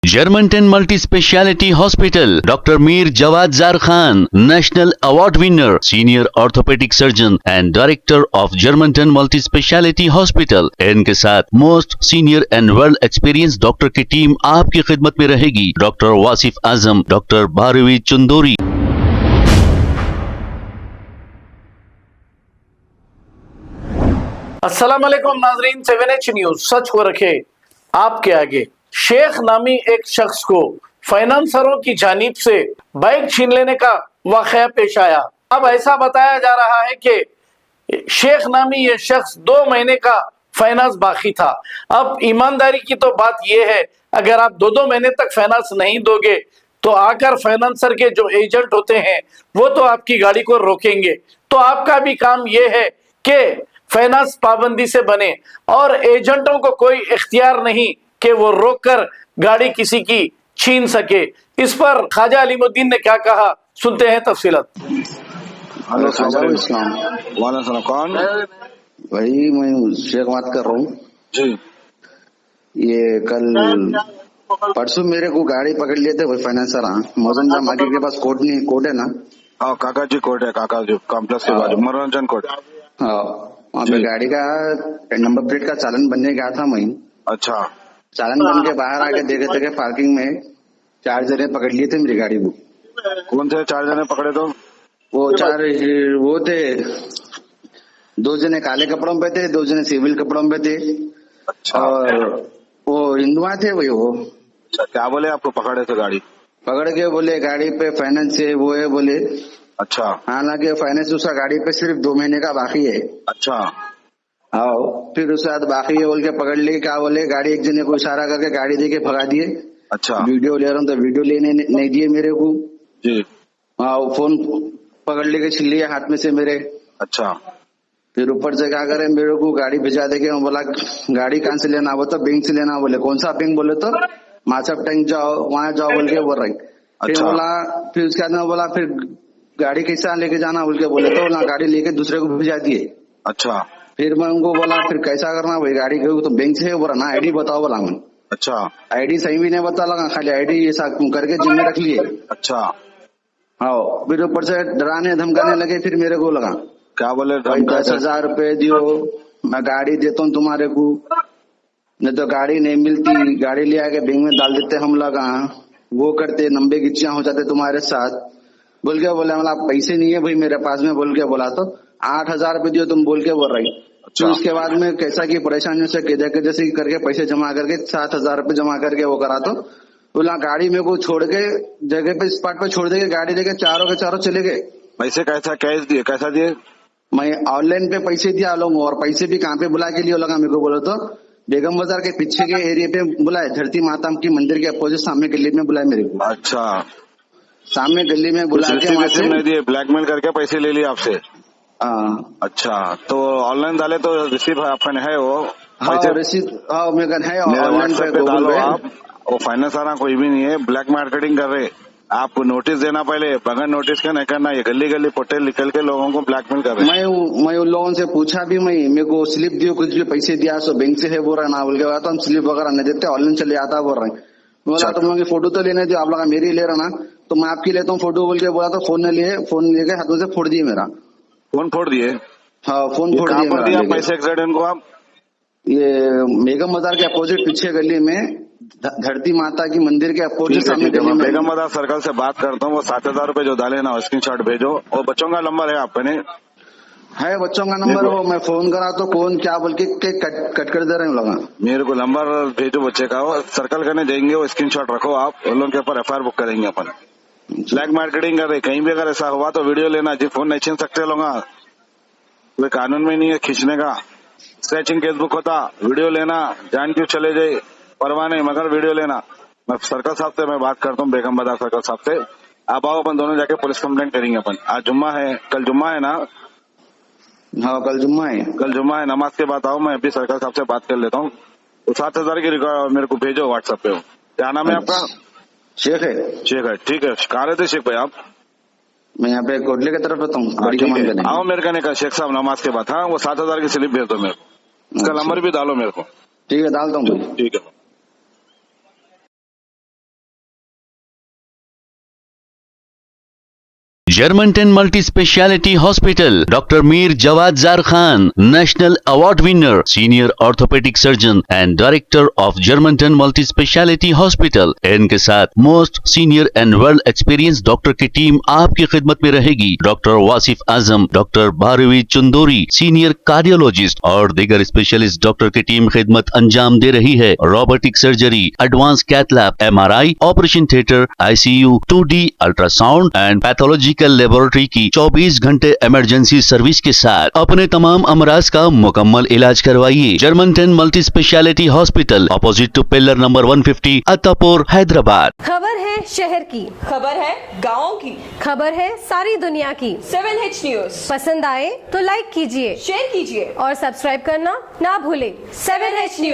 Germantown Multi Speciality Hospital, Dr. Mir Jawad Zar Khan, National Award winner, Senior Orthopedic Surgeon and Director of Germantown Multi Speciality Hospital। इनके साथ most senior and world experience doctor की team आपकी खिदमत में रहेगी। Doctor Wasif Azam, doctor Bharvi Chandori. अस्सलाम वालेकुम नाजरीन, 7H न्यूज सच को रखे आपके आगे। शेख नामी एक शख्स को फाइनेंसरों की जानिब से बाइक छीन लेने का वाकया पेश आया। अब ऐसा बताया जा रहा है कि शेख नामी ये शख्स 2 महीने का फाइनेंस बाकी था। अब ईमानदारी की तो बात यह है, अगर आप 2 महीने तक फाइनेंस नहीं दोगे तो आकर फाइनेंसर के जो एजेंट होते हैं वो तो आपकी गाड़ी को रोकेंगे। तो आपका भी काम यह है कि फाइनेंस पाबंदी से बने और एजेंटों को कोई इख्तियार नहीं कि वो रोककर गाड़ी किसी की छीन सके। इस पर ख्वाजा अलीमुद्दीन ने क्या कहा, सुनते हैं तफसीलत। हेलो वालेकुम, कौन? भाई मैं शेख बात कर रहा हूँ जी। ये कल परसों मेरे को गाड़ी पकड़ लिए थे भाई फाइनेंसर। मौजूदा मार्केट के पास कोर्ट है ना? हाँ काका जी, कोर्ट है, काका जी कॉम्प्लेक्स के बाजू मनोरंजन कोर्ट। हाँ, वहाँ पे गाड़ी का नंबर प्लेट का चालन बनने गया था मैं। अच्छा, चालन बन के बाहर आके देखे थे पार्किंग में 4 जने पकड़ लिए थे मेरी गाड़ी को। कौन थे 4 जने पकड़े? तो वो थे 2 जने काले कपड़ों पे थे, 2 जने सिविल कपड़ों पे थे। अच्छा, और वो हिंदुआ थे भाई। वो अच्छा, क्या बोले आपको पकड़े थे? गाड़ी पकड़ के बोले गाड़ी पे फाइनेंस है, वो है बोले। अच्छा, हालांकि फाइनेंस उसका गाड़ी पे सिर्फ 2 महीने का बाकी है। अच्छा, आओ फिर उसके बाद बाकी है बोल के पकड़ लिए। क्या बोले, गाड़ी एक जने को इशारा करके गाड़ी दे के भगा दिए। अच्छा, वीडियो ले रहा हूँ तो वीडियो लेने नहीं दिए मेरे को। जी। आओ फोन पकड़ लेके छीन लिया हाथ में से मेरे। अच्छा, फिर ऊपर से क्या करे, मेरे को गाड़ी भिजा देके बोला गाड़ी कहाँ से लेना? वो तो बैंक से लेना। बोले कौन सा बैंक? बोले तो माचप टैंक जाओ, वहाँ जाओ बोल के बोल रही। फिर अच्छा। बोला, फिर उसके बाद में बोला फिर गाड़ी कैसा लेके जाना बोल के बोले तो ना गाड़ी लेके दूसरे को भिजा दिए। अच्छा, फिर मैं उनको बोला फिर कैसा करना भाई गाड़ी को? तो बैंक से बोला ना, आईडी बताओ बोला मैं। अच्छा, आईडी सही भी नहीं बता लगा, खाली आईडी ऐसा करके जिम में रख लिए। अच्छा, हाँ, फिर ऊपर से डराने धमकाने लगे। फिर मेरे को लगा क्या बोले? भाई 10,000 रुपए दियो, मैं गाड़ी देता हूँ तुम्हारे को, नहीं तो गाड़ी नहीं मिलती, गाड़ी ले आके बैंक में डाल देते हम लगा, वो करते, 90 गिच्चियां हो जाते तुम्हारे साथ बोल के बोला। मतलब पैसे नहीं है भाई मेरे पास में बोल के बोला। तो 8,000 रुपए दियो तुम बोल के बोल रही। अच्छा। तो उसके बाद में कैसा की परेशानियों से जैसे करके पैसे जमा करके 7,000 रुपए जमा करके वो करा। तो बोला गाड़ी मेरे को छोड़ के जगह पे स्पॉट पे छोड़ देके गाड़ी लेके चारों के चारों चले गए। पैसे कैसा कैश दिए? कैसा दिए? मैं ऑनलाइन पे पैसे दिया लोग। और पैसे भी कहाँ पे बुला के लिए लगा मेरे को? बोलो तो बेगम बाजार के पीछे के एरिया पे बुलाए, धरती माता की मंदिर के अपोजिट सामने गली में बुलाए मेरे को। अच्छा, सामने गली में बुला के वहाँ से नहीं दिए, ब्लैकमेल करके पैसे ले लिए आपसे? हाँ। अच्छा, तो ऑनलाइन डाले तो रिसीव आपका है वो? हाँ रिसीव, हाँ मेरे है ऑनलाइन पे डालो गूगल आप। वो फाइनेंस आना कोई भी नहीं है, ब्लैक मार्केटिंग कर रहे। आप नोटिस देना पहले, बगैर नोटिस का नहीं करना। ये गली गली पोटे निकल के लोगों को ब्लैकमेल कर रहे। मैं उन लोगों से पूछा भी, मैं मेरे को स्लिप दियो, कुछ भी पैसे दिया सो बैंक से है बोल रहा ना बोल के। तो हम स्लिप वगैरह नहीं देते, ऑनलाइन चले आता बोल रहे। बोला तुम लोगों की फोटो तो लेने दो, आप लोग मेरी ले रहा ना तो मैं आपकी लेता हूँ फोटो बोल के बोला। तो फोन ने लिए, फोन लेके हाथों से फोड़ दिए मेरा। फोन फोड़ दिए? हाँ फोन फोड़ दिए। पैसे एक्सीडेंट को आप? ये बेगम बाजार के अपोजिट पीछे गली में, धरती माता की मंदिर के अपोजिट सामने गली में। बेगम बाजार सर्कल से बात करता हूँ। वो 7,000 रुपए जो डाले ना, स्क्रीनशॉट भेजो। और बच्चों का नंबर है आपने? है बच्चों का नंबर। वो मैं फोन करा तो कौन क्या बोल के कट कर दे रहे हैं लोग। मेरे को नंबर भेजो बच्चे का। वो सर्कल करने जाएंगे, वो स्क्रीनशॉट रखो आप, उन लोगों के ऊपर FIR बुक करेंगे अपन। ब्लैक मार्केटिंग कर रहे। कहीं भी अगर ऐसा हुआ तो वीडियो लेना जी। फोन नहीं छीन सकते लोग, कोई कानून में नहीं है खींचने का। स्क्रैचिंग केस बुक होता, वीडियो लेना, जान क्यों चले जाए परवाह नहीं, मगर वीडियो लेना। मैं सर्कल साहब से मैं बात करता हूँ, बेगम बाजार सर्कल साहब से। आप आओ, अपन दोनों जाके पुलिस कंप्लेंट करेंगे अपन। आज जुम्मा है, कल जुम्मा है ना? हाँ कल जुम्मा है। कल जुम्मा है, नमाज के बाद आओ। मैं अभी सर्कल साहब से बात कर लेता हूँ। तो 7,000 की रिकॉर्ड मेरे को भेजो व्हाट्सएप पे। क्या नाम है आपका? शेख है। शेख है, ठीक है। कहाँ रहते शेख भाई आप? मैं यहाँ पे कोटले की तरफ रहता हूँ। आओ मेरे कहने का शेख साहब नमाज के बाद। हाँ, वो 7,000 की स्लिप भेज दो मेरे को। उसका नंबर भी डालो मेरे को। ठीक है डालता हूँ। ठीक है। Germantown multi speciality hospital, doctor Mir Jawad Jar Khan, national award winner, senior orthopaedic surgeon and director of Germantown multi speciality hospital. इनके साथ most senior and world experience doctor की टीम आपकी खिदमत में रहेगी। Doctor Wasif Azam, doctor Bharvi Chandori, senior cardiologist और दीगर स्पेशलिस्ट डॉक्टर की टीम खिदमत अंजाम दे रही है। Robotic surgery, advance cath lab, MRI, operation theatre, ICU, 2D ultrasound and pathological laboratory की 24 घंटे इमरजेंसी सर्विस के साथ अपने तमाम अमराज का मुकम्मल इलाज करवाइए। Germanten multi speciality hospital, opposite to pillar number 150, Attapur, Hyderabad. खबर है शहर की, खबर है गाँव की, खबर है सारी दुनिया की। 7H न्यूज पसंद आए तो लाइक कीजिए, शेयर कीजिए और सब्सक्राइब करना ना भूले। 7H news.